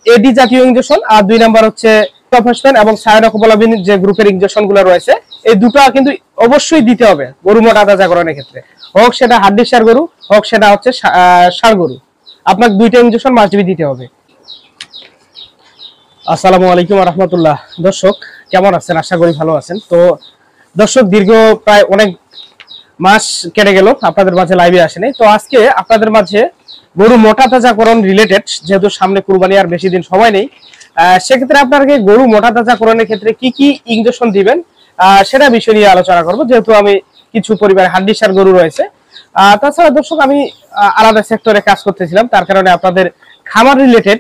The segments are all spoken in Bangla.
এডি জাতীয় ইনজেকশন, আর 2 নাম্বার হচ্ছে প্রফেশনাল এবং সায়ানোকোবালামিন যে গ্রুপের ইনজেকশন গুলো রয়েছে, এই দুটো কিন্তু অবশ্যই দিতে হবে গরু মোটা তাজাকরণের ক্ষেত্রে, হোক সেটা হাড্ডির সার গরু, হোক সেটা হচ্ছে ষাঁড় গরু, আপনার 2টা ইনজেকশন মাস্ট বি দিতে হবে। আসসালামু আলাইকুম ওয়া রাহমাতুল্লাহ। দর্শক কেমন আছেন? আশা করি ভালো আছেন। তো দর্শক দীর্ঘ প্রায় অনেক মাস কেটে গেল আপনাদের মাঝে লাইভে আসেনি, তো আজকে আপনাদের মাঝে গরু মোটা তাজাকরণ রিলেটেড, যেহেতু সামনে কুরবানি আর বেশি দিন সময় নেই, সেক্ষেত্রে আপনাকে গরু মোটা তাজাকরণের ক্ষেত্রে কি কি ইনজেকশন দিবেন সেটা বিষয় নিয়ে আলোচনা করব, যেহেতু আমি কিছু পরিবারে হাড্ডির সার গরু রয়েছে। তাছাড়া দর্শক আমি আলাদা সেক্টরে কাজ করতেছিলাম, তার কারণে আপনাদের খামার রিলেটেড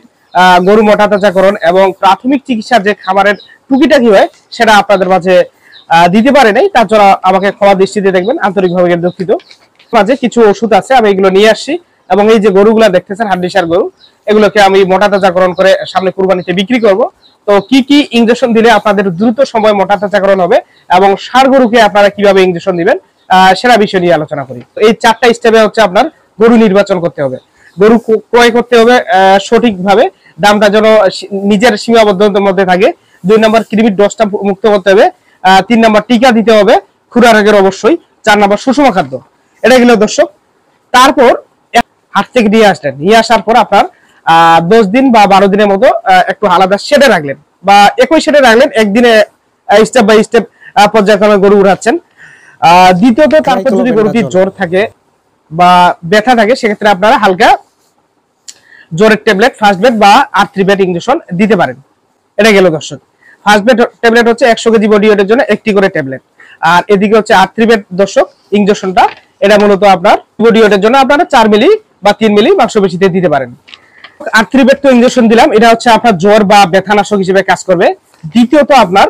গরু মোটা তাজাকরণ এবং প্রাথমিক চিকিৎসার যে খামারের টুকিটাকি হয় সেটা আপনাদের মাঝে দিতে পারে নাই, তার জন্য আমাকে ক্ষমা দৃষ্টিতে দেখবেন, আন্তরিকভাবে দুঃখিত। মাঝে কিছু ওষুধ আছে, আমি এগুলো নিয়ে আসছি, এবং এই যে গরুগুলা দেখতেছেন হাড্ডির সার গরু, এগুলোকে আমি মোটা তাজাকরণ করে সামনে কুরবানিতে বিক্রি করব। তো কি কি ইনজেকশন দিলে আপনাদের দ্রুত সময় মোটা তাজাকরণ হবে এবং ষাঁড় গরুকে আপনারা কিভাবে ইনজেকশন দিবেন সেটা বিষয় নিয়ে আলোচনা করি। তো এই 4টা স্টেপে হচ্ছে আপনার গরু নির্বাচন করতে হবে, গরু ক্রয় করতে হবে সঠিকভাবে, দামটা যেন নিজের সীমাবদ্ধতার মধ্যে থাকে। 2 নাম্বার কৃমির ডোজটা মুক্ত করতে হবে, 3 নাম্বার টিকা দিতে হবে খুরা রোগের অবশ্যই, 4 নাম্বার সুষম খাদ্য। এটা গেল দর্শক। তারপর হাট থেকে নিয়ে আসার পর আপনার 10 দিন বা 12 দিনের মতো একটু আলাদা শেডে রাখলেন বা একই শেডে রাখলেন, একদিনে স্টেপ বাই স্টেপ পর্যায়ক্রমে গরু উঠাচ্ছেন। দ্বিতীয়ত তারপর যদি গরুটির জ্বর থাকে বা ব্যথা থাকে, সেক্ষেত্রে আপনারা হালকা জ্বরের ট্যাবলেট, ফার্স্ট বেড বা আর্থ্রিবেট ইনজেকশন দিতে পারেন। এটা গেল দর্শক। ফার্স্ট বেড ট্যাবলেট হচ্ছে 100 কেজি বডি ওয়েটের জন্য একটি করে ট্যাবলেট, আর এদিকে হচ্ছে আর্থ্রিবেট দর্শক ইনজেকশনটা, এটা মূলত আপনার বডি ওয়েটের জন্য আপনারা 4 মিলি বা 3 মিলি মাংসপেশিতে দিতে পারেন। আর্থ্রিবেট তো ইনজেকশন দিলাম, এটা হচ্ছে আপনার জ্বর বা ব্যথানাশক হিসেবে কাজ করবে। দ্বিতীয়ত আপনার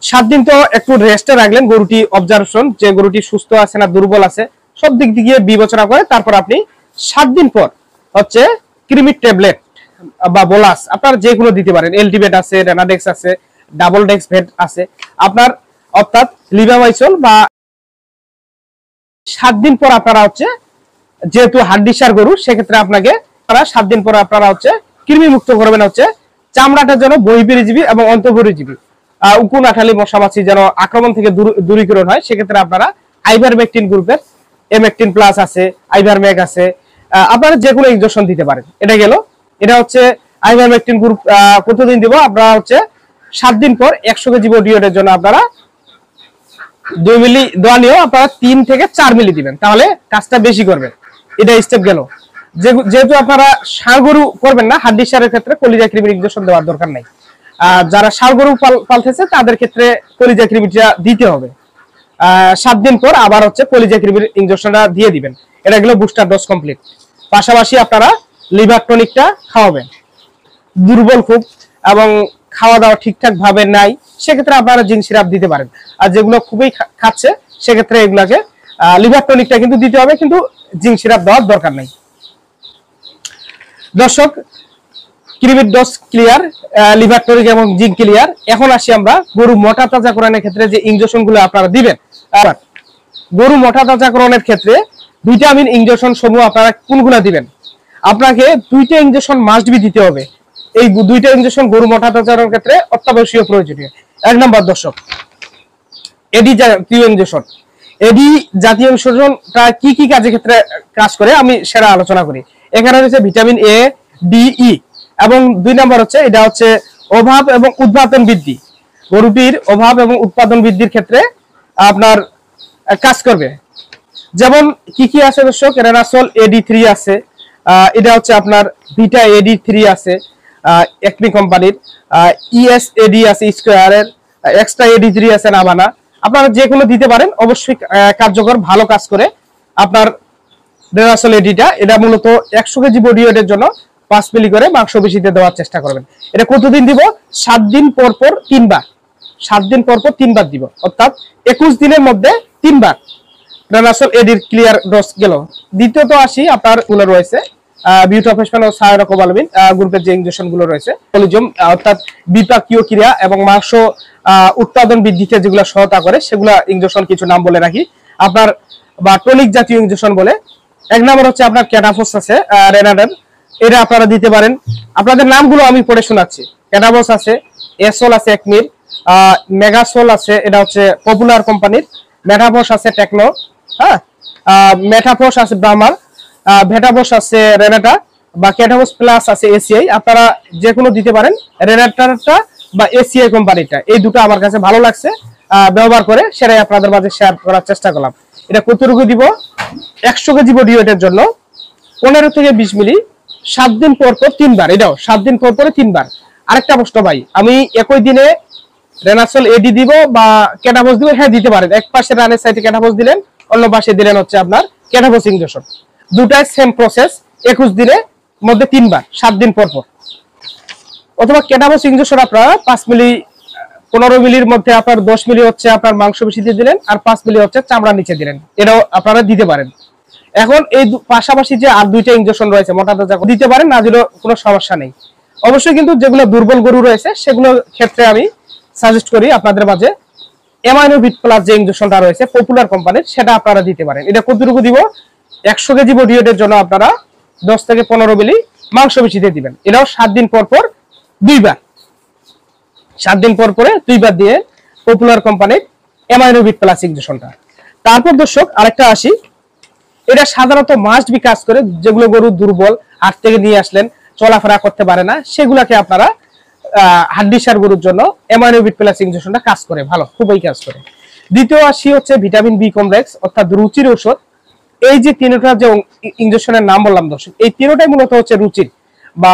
7 দিন তো একটু রেস্টে রাখলেন, গরুটি অবজারভেশন, যে গরুটি সুস্থ আছে না দুর্বল আছে সব দিক দিয়ে বিবেচনা করে তারপর আপনি 7 দিন পর হচ্ছে ক্রিমির ট্যাবলেট বা বোলাস আপনারা যে কোনো দিতে পারেন। এলটিভেট আছে, রেনাডেক্স আছে, ডাবল ডেক্স ভেট আছে আপনার, অর্থাৎ লিভামাইসল বা 7 দিন পর আপনারা হচ্ছে, যেহেতু হাড্ডির সার গরু, সেক্ষেত্রে আপনাকে 7 দিন পর আপনারা হচ্ছে কৃমি মুক্ত করবেন হচ্ছে চামড়াটার জন্য বহিঃপরিজীবী এবং অন্তঃপরিজীবী উকুন আঠালি মশামাছি যেন আক্রমণ থেকে দূরীকরণ হয়, সেক্ষেত্রে আপনারা আইভারমেকটিন গ্রুপের এমেকটিন প্লাস আছে, আইভারমেক আছে, আপনারা যে কোনো ইনজেকশন দিতে পারেন। এটা গেল। এটা হচ্ছে আইভারমেকটিন গ্রুপ কতদিন দিব, আপনারা হচ্ছে 7 দিন পর 100 কেজি বডি ওয়েটের জন্য আপনারা 2 মিলি দোয়া নিয়েও আপনারা 3 থেকে 4 মিলি দিবেন, তাহলে কাজটা বেশি করবে। এটা স্টেপ গেল। যেহেতু আপনারা ষাঁড় গরু করবেন না, হাড্ডির সারের ক্ষেত্রে কলিজা কৃমির ইনজেকশন দেওয়ার দরকার নাই। যারা ষাঁড় গরু পালতেছে তাদের ক্ষেত্রে কলিজা কৃমিটা দিতে হবে। 7 দিন পর আবার হচ্ছে কলিজা কৃমির ইনজেকশনটা দিয়ে দিবেন। এটা গেল বুস্টার ডোজ কমপ্লিট। পাশাপাশি আপনারা লিভার টনিকটা খাওয়াবেন। দুর্বল খুব এবং খাওয়া দাওয়া ঠিকঠাক ভাবে নাই, সেক্ষেত্রে আপনারা জিঙ্ক সিরাপ দিতে পারেন। আর যেগুলো খুবই খাচ্ছে, সেক্ষেত্রে এগুলাকে লিভার টনিকটা কিন্তু দিতে হবে, কিন্তু জিঙ্ক সিরাপ দেওয়ার দরকার নাই। দর্শক কৃমির ডোজ ক্লিয়ার, লিভার টনিক এবং জিঙ্ক ক্লিয়ার। এখন আসি আমরা গরু মোটা তাজাকরণের ক্ষেত্রে যে ইনজেকশন গুলো আপনারা দিবেন। গরু মোটা তাজাকরণের ক্ষেত্রে ভিটামিন ইনজেকশন সমূহ আপনারা কোনগুলো দিবেন? আপনাকে 2টা ইনজেকশন মাস্ট বি দিতে হবে। এই 2টা ইনজেকশন গরু মোটা তাজাকরণের ক্ষেত্রে অত্যাবশ্যকীয় প্রয়োজনীয়। 1 নাম্বার দর্শক এডি জাতীয় ইনজেকশন। এডি জাতীয় ইনজেকশনটা কি কি কাজের ক্ষেত্রে কাজ করে আমি সেটা আলোচনা করি। এখানে রয়েছে ভিটামিন এ, ডি, ই, এবং 2 নাম্বার হচ্ছে এটা হচ্ছে অভাব এবং উৎপাদন বৃদ্ধি। গরুটির অভাব এবং উৎপাদন বৃদ্ধির ক্ষেত্রে আপনার কাজ করবে। যেমন কি কি আছে দর্শক? রেনাসল এডি3 আছে, এটা হচ্ছে আপনার ভিটা এডি3 আছে একমি কোম্পানির, ইএসএডি আছে স্কয়ারের, এক্সট্রা এডি3 আছে নাভানা। আপনারা যে কোনো দিতে পারেন, অবশ্যই কার্যকর, ভালো কাজ করে। আপনার রেনাসল এডিটা এটা মূলত 100 কেজি বডি ওয়েটের জন্য 5 মিলি করে মাংসপেশিতে দেওয়ার চেষ্টা করবেন। এটা কতদিন দিব? 7 দিন পর পর 3 বার। 7 দিন পর পর 3 বার দিব, অর্থাৎ 21 দিনের মধ্যে 3 বার রেনাসল এডির ক্লিয়ার ডোজ গেল। দ্বিতীয়ত আসি আপনার গুলো রয়েছে বিউটাফেশন ও সায়ানোকোবালামিন গ্রুপের যে ইনজেকশন গুলো রয়েছে, কলিজম অর্থাৎ বিপাকীয় ক্রিয়া এবং মাংস উৎপাদন বৃদ্ধিতে যেগুলো সহায়তা করে, সেগুলো ইনজেকশন কিছু নাম বলে রাখি আপনার, বা টনিক জাতীয় ইনজেকশন বলে। 1 নম্বর হচ্ছে আপনার ক্যাটাফোস আছে, রেনাডেন, এটা আপনারা দিতে পারেন। আপনাদের নামগুলো আমি পড়ে শোনাচ্ছি। ক্যাটাবস আছে, এসোল আছে একমির, মেগাসোল আছে, এটা হচ্ছে পপুলার কোম্পানির, মেটাবস আছে টেকনো, হ্যাঁ, মেটাফোস আছে ব্রাহ্মার, ভেটাবস আছে রেনেটা, বা ক্যাটাবস প্লাস আছে এসিআই। আপনারা যে কোনো দিতে পারেন, রেনেটারটা বা এসিআই কোম্পানিটা, এই দুটো আমার কাছে ভালো লাগছে ব্যবহার করে, সেটাই আপনাদের মাঝে শেয়ার করার চেষ্টা করলাম। এটা কতটুকু দিব? 100 কেজি বডি ওয়েটের জন্য 15 থেকে 20 মিলি 7 দিন পর পর 3 বার, এটাও 7 দিন পর পরে 3 বার। আরেকটা প্রশ্ন ভাই, আমি একই দিনে রেনাসল এডি দিব বা ক্যাটাবস দিব? হ্যাঁ দিতে পারেন। এক পাশে রানের সাইডে ক্যাটাবস দিলেন, অন্য পাশে দিলেন হচ্ছে আপনার ক্যাটাবস ইনজেকশন। দুটাই সেম প্রসেস, 21 দিনের মধ্যে 3 বার 7 দিন পর পর। অথবা ক্যাটাবস ইনজেকশন আপনারা 5 মিলি 15 মিলির মধ্যে আপনার 10 মিলি হচ্ছে আপনার মাংস পেশিতে দিলেন, আর 5 মিলি হচ্ছে চামড়া নিচে দিলেন, এটাও আপনারা দিতে পারেন। এখন এই পাশাপাশি যে আর দুইটা ইনজেকশন রয়েছে মোটা তাজা দিতে পারেন, না দিলেও কোনো সমস্যা নেই। অবশ্যই কিন্তু যেগুলো দুর্বল গরু রয়েছে সেগুলো ক্ষেত্রে আমি সাজেস্ট করি আপনাদের মাঝে অ্যামাইনোভিট প্লাস যে ইনজেকশনটা রয়েছে পপুলার কোম্পানির, সেটা আপনারা দিতে পারেন। এটা কতটুকু দিব? 100 কেজি বডি ওয়েটের জন্য আপনারা 10 থেকে 15 মিলি মাংস পেশিতে দিবেন। এটাও 7 দিন পর পর 2 বার, 7 দিন পর পরে 2 বার দিয়ে পপুলার কোম্পানির অ্যামাইনোভিট প্লাস ইনজেকশনটা। তারপর দর্শক আরেকটা আসি, এটা সাধারণত মাস্ট বি কাজ করে, যেগুলো গরু দুর্বল, হাট থেকে নিয়ে আসলেন, চলাফেরা করতে পারে না, সেগুলাকে আপনারা হাড্ডিসার গরুর জন্য অ্যামাইনোভিট প্লাস ইনজেকশনটা কাজ করে ভালো, খুবই কাজ করে। দ্বিতীয় আসি হচ্ছে ভিটামিন বি কমপ্লেক্স, অর্থাৎ রুচির ঔষধ। এই যে তিনটা যে ইনজেকশনের নাম বললাম দর্শক, এই তিনটাই মূলত হচ্ছে রুচির, বা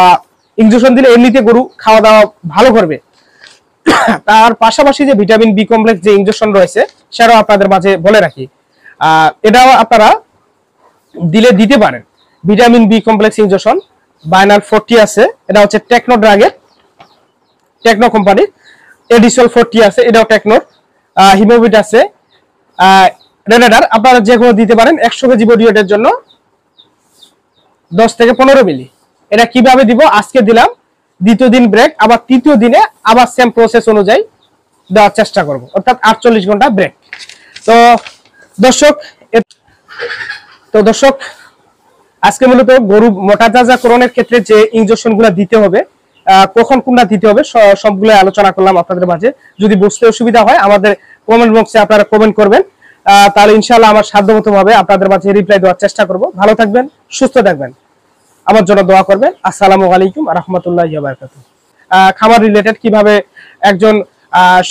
ইনজেকশন দিলে এমনিতে গরু খাওয়া দাওয়া ভালো করবে। তার পাশাপাশি যে ভিটামিন বি কমপ্লেক্স যে ইনজেকশন রয়েছে, সেটাও আপনাদের মাঝে বলে রাখি, এটাও আপনারা দিতে পারেন। ভিটামিন বি কমপ্লেক্স ইনজেকশন বাইনাল 40 আছে, এটা হচ্ছে টেকনো ড্রাগের, টেকনো কোম্পানির। এডিসল 40 আছে, এটাও টেকনোর। হিমোভিট আছে, রেনেডার, আপনারা যে কোনো দিতে পারেন। 100 কেজি বডি ওয়েটের জন্য 10 থেকে 15 মিলি। এটা কিভাবে দিব? আজকে দিলাম, দ্বিতীয় দিন ব্রেক, আবার তৃতীয় দিনে আবার সেম প্রসেস অনুযায়ী দেওয়ার চেষ্টা করব, অর্থাৎ 48 ঘন্টা ব্রেক। তো দর্শক আজকে মূলত গরু মোটা তাজাকরণের ক্ষেত্রে যে ইনজেকশন গুলা দিতে হবে, কখন কোনটা দিতে হবে, সবগুলো আলোচনা করলাম আপনাদের মাঝে। যদি বুঝতে অসুবিধা হয় আমাদের কমেন্ট বক্সে আপনারা কমেন্ট করবেন, তাহলে ইনশাআল্লাহ আমার সাধ্যমতো ভাবে আপনাদের মাঝে রিপ্লাই দেওয়ার চেষ্টা করব। ভালো থাকবেন, সুস্থ থাকবেন, আমার জন্য দোয়া করবেন। আসসালামু আলাইকুম ওয়া রাহমাতুল্লাহি ওয়া বারাকাতুহু। খামার রিলেটেড কিভাবে একজন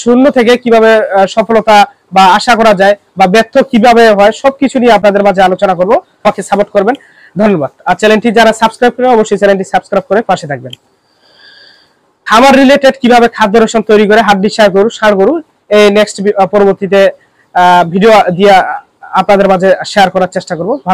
শূন্য থেকে কিভাবে সফলতা বা আশা করা যায়, বা ব্যর্থ কিভাবে হয়, সবকিছু নিয়ে আপনাদের মাঝে আলোচনা করব। আমাকে সাপোর্ট করবেন, ধন্যবাদ। আর চ্যানেলটি যারা সাবস্ক্রাইব করেন অবশ্যই চ্যানেলটি সাবস্ক্রাইব করে পাশে থাকবেন। খামার রিলেটেড কিভাবে খাদ্য রেশন তৈরি করে হাড্ডি ষাঁড় গরু, এই নেক্সট পরবর্তীতে ভিডিও দিয়ে আপনাদের মাঝে শেয়ার করার চেষ্টা করব। ভালো।